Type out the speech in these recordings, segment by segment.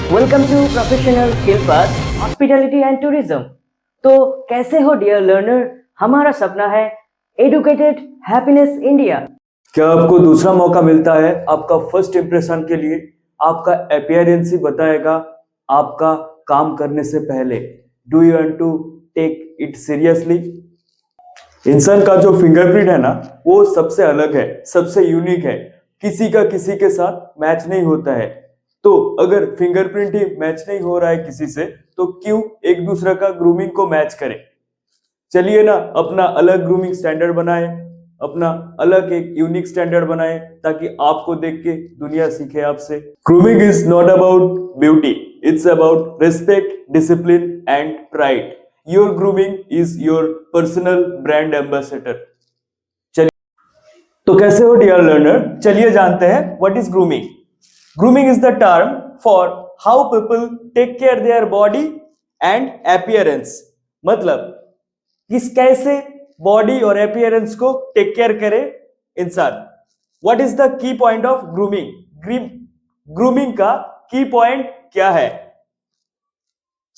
Welcome to professional skill path hospitality and tourism. तो कैसे हो डियर लर्नर, हमारा सपना है एडुकेटेड हैप्पीनेस इंडिया। क्या आपको दूसरा मौका मिलता है आपका फर्स्ट इंप्रेशन के लिए? आपका अपीयरेंस ही बताएगा आपका काम करने से पहले। Do you want to take it seriously? इंसान का जो फिंगरप्रिंट है ना, वो सबसे अलग है, सबसे यूनिक है। किसी का किसी के साथ मैच नहीं होता है। तो अगर फिंगरप्रिंट ही मैच नहीं हो रहा है किसी से, तो क्यों एक दूसरे का ग्रूमिंग को मैच करें? चलिए ना, अपना अलग ग्रूमिंग स्टैंडर्ड बनाए, अपना अलग एक यूनिक स्टैंडर्ड बनाए, ताकि आपको देख के दुनिया सीखे आपसे। Grooming is not about beauty, it's about respect, discipline and pride. Your grooming is your personal brand ambassador. चलिए, तो कैसे हो डियर लर्नर, चलिए जानते हैं what is grooming. Grooming is the term for how people take care their body and appearance। मतलब किस कैसे बॉडी और appearance को टेक केयर करे इंसान। What is the key point of grooming? Grooming का की पॉइंट क्या है?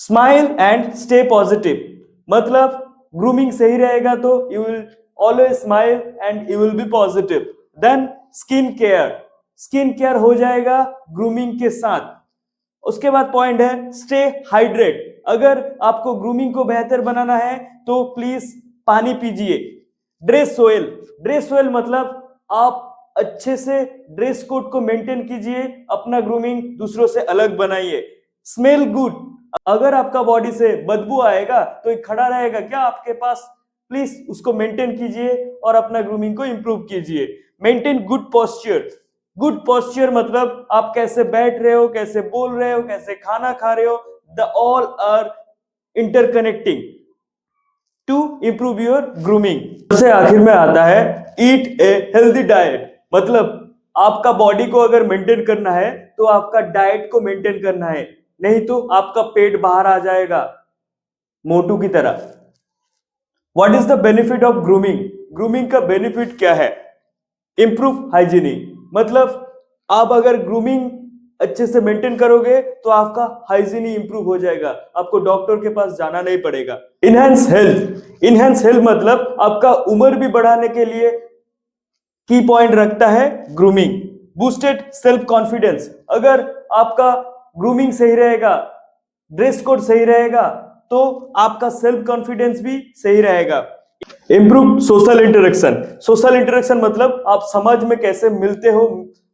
Smile and stay positive. मतलब ग्रूमिंग सही रहेगा तो you will always smile and you will be positive. Then skin care, skin care हो जाएगा ग्रूमिंग के साथ। उसके बाद पॉइंट है स्टे हाइड्रेट। अगर आपको ग्रूमिंग को बेहतर बनाना है तो प्लीज पानी पीजिए। ड्रेस सोयल, ड्रेस सोयल मतलब आप अच्छे से ड्रेस कोड को मेंटेन कीजिए, अपना ग्रूमिंग दूसरों से अलग बनाइए। स्मेल गुड, अगर आपका बॉडी से बदबू आएगा तो एक खड़ा रहेगा क्या आपके पास, प्लीज उसको मेंटेन कीजिए और अपना ग्रूमिंग को इंप्रूव कीजिए। Maintain good posture, good posture मतलब आप कैसे बैठ रहे हो, कैसे बोल रहे हो, कैसे खाना खा रहे हो, the all are interconnecting to improve your grooming. सबसे आखिर में आता है ईट ए हेल्दी डाइट। मतलब आपका बॉडी को अगर मेंटेन करना है तो आपका डाइट को मेंटेन करना है, नहीं तो आपका पेट बाहर आ जाएगा मोटू की तरह। What is the benefit of grooming? Grooming का बेनिफिट क्या है? इंप्रूव हाइजीनिक, मतलब आप अगर ग्रूमिंग अच्छे से मेंटेन करोगे तो आपका हाइजीन इंप्रूव हो जाएगा, आपको डॉक्टर के पास जाना नहीं पड़ेगा। इनहेंस हेल्थ, इनहेंस हेल्थ मतलब आपका उम्र भी बढ़ाने के लिए की पॉइंट रखता है ग्रूमिंग। बूस्टेड सेल्फ कॉन्फिडेंस, अगर आपका ग्रूमिंग सही रहेगा, ड्रेस कोड सही रहेगा, तो आपका सेल्फ कॉन्फिडेंस भी सही रहेगा। Improve social interaction, social interaction मतलब आप समाज में कैसे मिलते हो,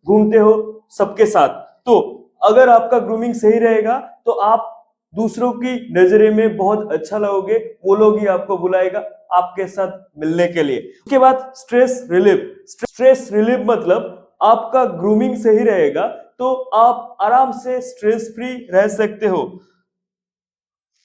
घूमते हो सबके साथ। तो अगर आपका ग्रूमिंग सही रहेगा तो आप दूसरों की नजरे में बहुत अच्छा लगोगे, वो लोग ही आपको बुलाएगा आपके साथ मिलने के लिए। उसके बाद स्ट्रेस रिलीफ, स्ट्रेस रिलीफ मतलब आपका ग्रूमिंग सही रहेगा तो आप आराम से स्ट्रेस फ्री रह सकते हो।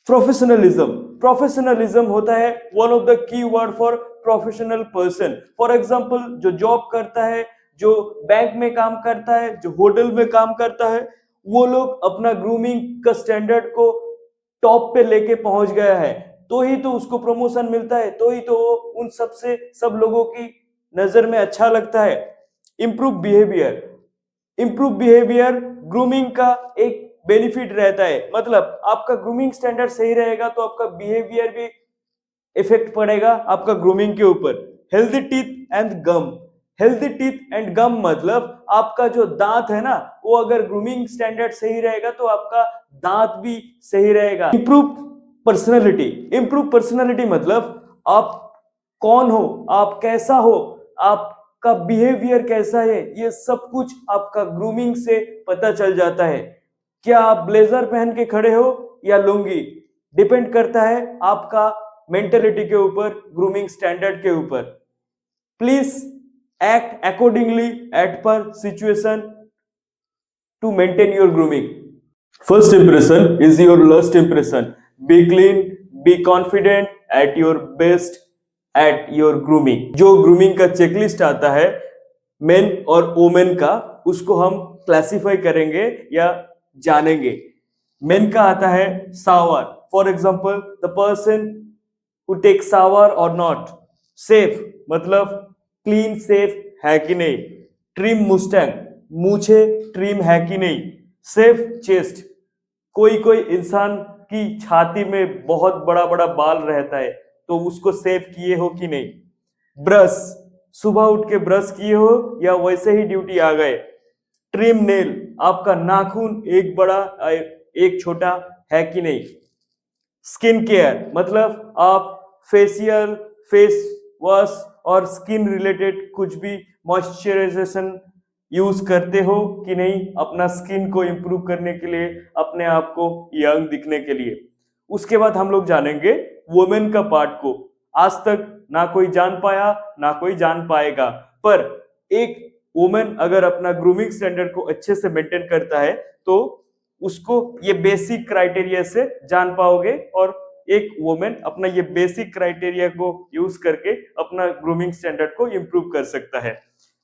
प्रोफेशनलिज्म, प्रोफेशनलिज्म होता है one of the key word for professional person. For example जो जॉब करता है, जो बैंक में काम करता है, जो होटल में काम करता है, वो लोग अपना ग्रूमिंग का स्टैंडर्ड को टॉप पे लेके पहुंच गया है, तो ही तो उसको प्रमोशन मिलता है, तो ही तो वो उन सब लोगों की नजर में अच्छा लगता है। Improve behaviour, improve behaviour grooming का एक बेनिफिट रहता है। मतलब आपका ग्रूमिंग स्टैंडर्ड सही रहेगा तो आपका बिहेवियर भी इफेक्ट पड़ेगा आपका ग्रूमिंग के ऊपर। Healthy teeth and gum, healthy teeth and gum मतलब आपका जो दांत है ना, वो अगर ग्रूमिंग स्टैंडर्ड सही रहेगा तो आपका दांत भी सही रहेगा। इंप्रूव पर्सनैलिटी, इंप्रूव पर्सनैलिटी मतलब आप कौन हो, आप कैसा हो, आपका बिहेवियर कैसा है, ये सब कुछ आपका ग्रूमिंग से पता चल जाता है। क्या आप ब्लेजर पहन के खड़े हो या लुंगी, डिपेंड करता है आपका मेंटेलिटी के ऊपर, ग्रूमिंग स्टैंडर्ड के ऊपर। Please act accordingly at per situation to maintain your grooming. First impression is your last impression. Be clean, be confident, at your best at your grooming. जो ग्रूमिंग का checklist आता है main और women का, उसको हम क्लासिफाई करेंगे या जानेंगे। मेन का आता है shower, for example the person who take shower और नॉट। सेफ मतलब क्लीन सेफ है कि नहीं। ट्रिम मुस्टैंग, मूछे ट्रिम है कि नहीं। सेफ चेस्ट, कोई कोई इंसान की छाती में बहुत बड़ा बड़ा बाल रहता है, तो उसको सेव किए हो कि नहीं? ब्रश, सुबह उठ के ब्रश किए हो या वैसे ही ड्यूटी आ गए? ट्रिम नेल, आपका नाखून एक बड़ा एक छोटा है कि नहीं? स्किन केयर मतलब आप फेशियल, फेस वॉश और स्किन रिलेटेड कुछ भी मॉइस्चराइजेशन यूज करते हो कि नहीं अपना स्किन को इंप्रूव करने के लिए, अपने आप को यंग दिखने के लिए? उसके बाद हम लोग जानेंगे वुमेन का पार्ट को। आज तक ना कोई जान पाया ना कोई जान पाएगा, पर एक वुमेन अगर अपना ग्रूमिंग स्टैंडर्ड को अच्छे से मेंटेन करता है तो उसको ये बेसिक क्राइटेरिया से जान पाओगे, और एक वुमेन अपना ये बेसिक क्राइटेरिया को यूज करके अपना ग्रूमिंग स्टैंडर्ड को इंप्रूव कर सकता है।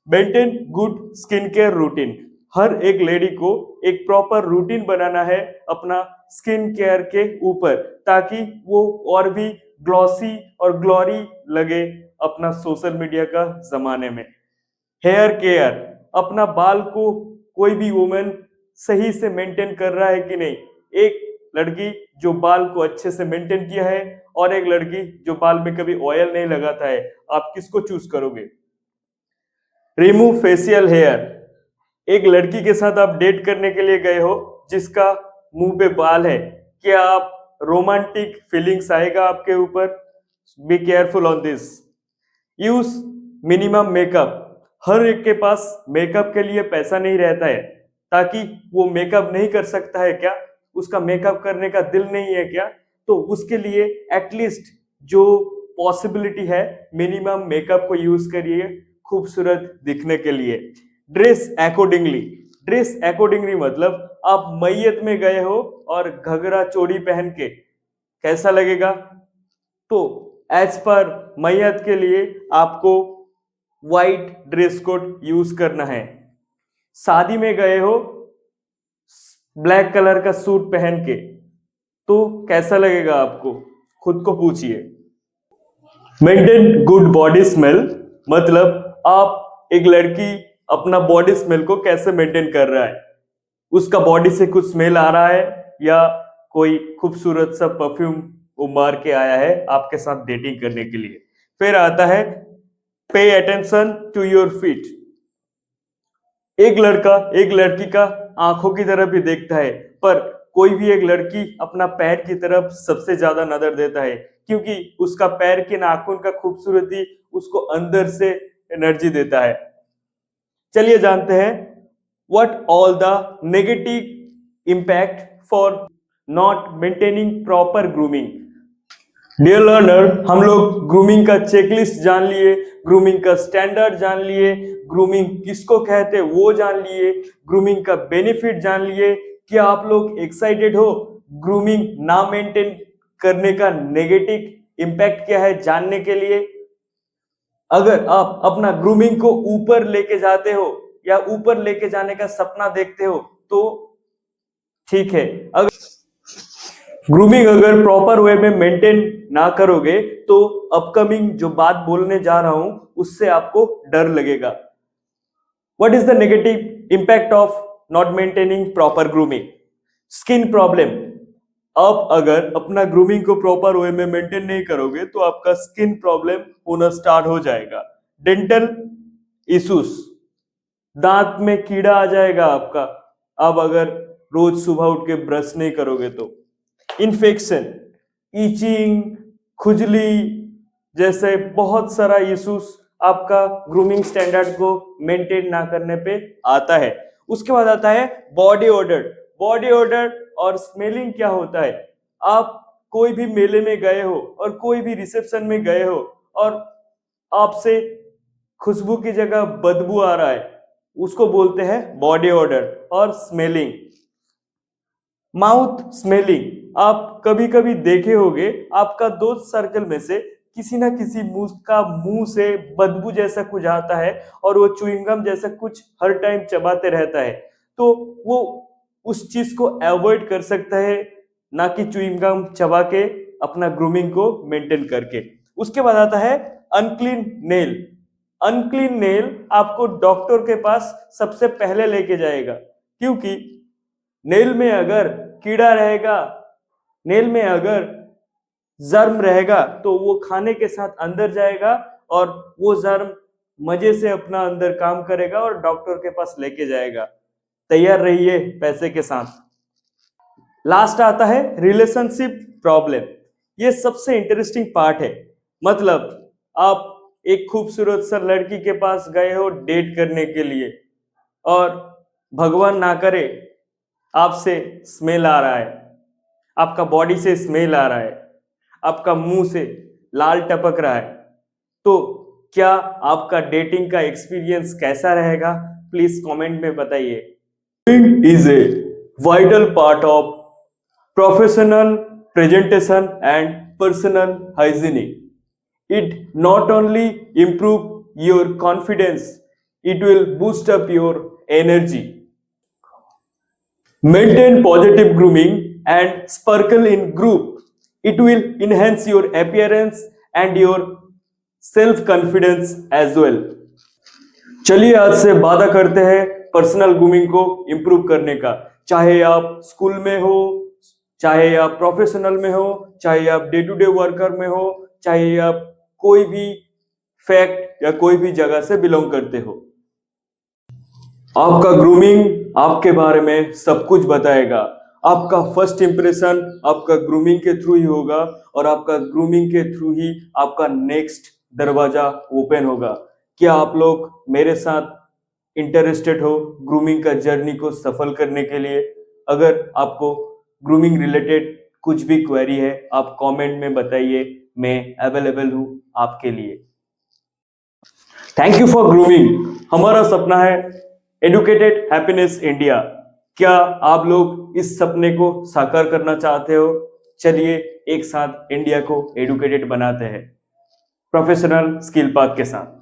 Maintain good skin care routine, हर एक लेडी को एक प्रॉपर रूटीन बनाना है अपना स्किन केयर के ऊपर, ताकि वो और भी ग्लॉसी और ग्लोरी लगे अपना सोशल मीडिया का जमाने में। हेयर केयर, अपना बाल को कोई भी वुमेन सही से मेंटेन कर रहा है कि नहीं? एक लड़की जो बाल को अच्छे से मेंटेन किया है और एक लड़की जो बाल में कभी ऑयल नहीं लगाता है, आप किसको चूज करोगे? रिमूव फेशियल हेयर, एक लड़की के साथ आप डेट करने के लिए गए हो जिसका मुंह पे बाल है, क्या आप रोमांटिक फीलिंग्स आएगा आपके ऊपर? Be careful on this. Use minimum makeup, हर एक के पास मेकअप के लिए पैसा नहीं रहता है, ताकि वो मेकअप नहीं कर सकता है क्या? उसका मेकअप करने का दिल नहीं है क्या? तो उसके लिए एटलीस्ट जो पॉसिबिलिटी है मिनिमम मेकअप को यूज करिए खूबसूरत दिखने के लिए। ड्रेस अकॉर्डिंगली, ड्रेस अकॉर्डिंगली मतलब आप मैयत में गए हो और घघरा चोली पहन के कैसा लगेगा? तो एज पर मैयत के लिए आपको व्हाइट ड्रेस कोड यूज करना है। शादी में गए हो ब्लैक कलर का सूट पहन के, तो कैसा लगेगा आपको? खुद को पूछिए। मेंटेन गुड बॉडी स्मेल, मतलब आप एक लड़की अपना बॉडी स्मेल को कैसे मेंटेन कर रहा है? उसका बॉडी से कुछ स्मेल आ रहा है या कोई खूबसूरत सा परफ्यूम वो मार के आया है आपके साथ डेटिंग करने के लिए? फिर आता है pay attention to your feet, एक लड़का एक लड़की का आंखों की तरफ भी देखता है, पर कोई भी एक लड़की अपना पैर की तरफ सबसे ज्यादा नजर देता है, क्योंकि उसका पैर के नाखून का खूबसूरती उसको अंदर से एनर्जी देता है। चलिए जानते हैं what all the negative impact for not maintaining proper grooming. Dear learner, हम लोग ग्रूमिंग का चेकलिस्ट जान लिए, ग्रूमिंग का स्टैंडर्ड जान लिए, ग्रूमिंग किसको कहते हैं वो जान लिए, ग्रूमिंग का बेनिफिट जान लिए। क्या आप लोग एक्साइटेड हो ग्रूमिंग ना मेंटेन करने का नेगेटिव इम्पैक्ट क्या है जानने के लिए? अगर आप अपना ग्रूमिंग को ऊपर लेके जाते हो या ऊपर लेके जाने का सपना देखते हो तो ठीक है, अगर ग्रूमिंग अगर प्रॉपर वे में मेंटेन ना करोगे तो अपकमिंग जो बात बोलने जा रहा हूं उससे आपको डर लगेगा। What is the negative impact of not maintaining proper grooming? Skin problem, आप अगर अपना ग्रूमिंग को प्रॉपर वे में मेंटेन नहीं करोगे तो आपका स्किन प्रॉब्लम होना स्टार्ट हो जाएगा। डेंटल इश्यूज, दांत में कीड़ा आ जाएगा आपका, अब अगर रोज सुबह उठ के ब्रश नहीं करोगे तो। इन्फेक्शन, ईचिंग, खुजली जैसे बहुत सारा इश्यूज आपका ग्रूमिंग स्टैंडर्ड को मेंटेन ना करने पे आता है। उसके बाद आता है बॉडी ओडर। बॉडी ओडर और स्मेलिंग क्या होता है? आप कोई भी मेले में गए हो और कोई भी रिसेप्शन में गए हो और आपसे खुशबू की जगह बदबू आ रहा है, उसको बोलते हैं बॉडी ओडर और स्मेलिंग। माउथ स्मेलिंग, आप कभी कभी देखे होंगे आपका दोस्त सर्कल में से किसी ना किसी मुंह से बदबू जैसा कुछ आता है और वो च्युइंगम जैसा कुछ हर टाइम चबाते रहता है, तो वो उस चीज को अवॉइड कर सकता है, ना कि च्युइंगम चबा के अपना ग्रूमिंग को मेंटेन करके। उसके बाद आता है अनक्लीन नेल। अनक्लीन नेल आपको डॉक्टर के पास सबसे पहले लेके जाएगा, क्योंकि नेल में अगर कीड़ा रहेगा, नेल में अगर जर्म रहेगा तो वो खाने के साथ अंदर जाएगा और वो जर्म मजे से अपना अंदर काम करेगा और डॉक्टर के पास लेके जाएगा। तैयार रहिए पैसे के साथ। लास्ट आता है रिलेशनशिप प्रॉब्लम। ये सबसे इंटरेस्टिंग पार्ट है। मतलब आप एक खूबसूरत सा लड़की के पास गए हो डेट करने के लिए और भगवान ना करे आपसे स्मेल आ रहा है, आपका बॉडी से स्मेल आ रहा है, आपका मुंह से लाल टपक रहा है, तो क्या आपका डेटिंग का एक्सपीरियंस कैसा रहेगा? प्लीज कमेंट में बताइए। Grooming is a vital part of professional presentation and personal hygiene. It not only improve your confidence, it will boost up your energy. Maintain positive grooming and sparkle in group. It will enhance your appearance and your self confidence as well. चलिए आज से वादा करते हैं personal grooming को improve करने का। चाहे आप स्कूल में हो, चाहे आप प्रोफेशनल में हो, चाहे आप डे टू डे वर्कर में हो, चाहे आप कोई भी फैक्ट या कोई भी जगह से बिलोंग करते हो, आपका ग्रूमिंग आपके बारे में सब कुछ बताएगा। आपका फर्स्ट इंप्रेशन आपका ग्रूमिंग के थ्रू ही होगा और आपका ग्रूमिंग के थ्रू ही आपका नेक्स्ट दरवाजा ओपन होगा। क्या आप लोग मेरे साथ इंटरेस्टेड हो ग्रूमिंग का जर्नी को सफल करने के लिए? अगर आपको ग्रूमिंग रिलेटेड कुछ भी क्वेरी है आप कमेंट में बताइए, मैं अवेलेबल हूं आपके लिए। Thank you for grooming. हमारा सपना है एडुकेटेड हैप्पीनेस इंडिया। क्या आप लोग इस सपने को साकार करना चाहते हो? चलिए एक साथ इंडिया को एडुकेटेड बनाते हैं प्रोफेशनल स्किल पाथ के साथ।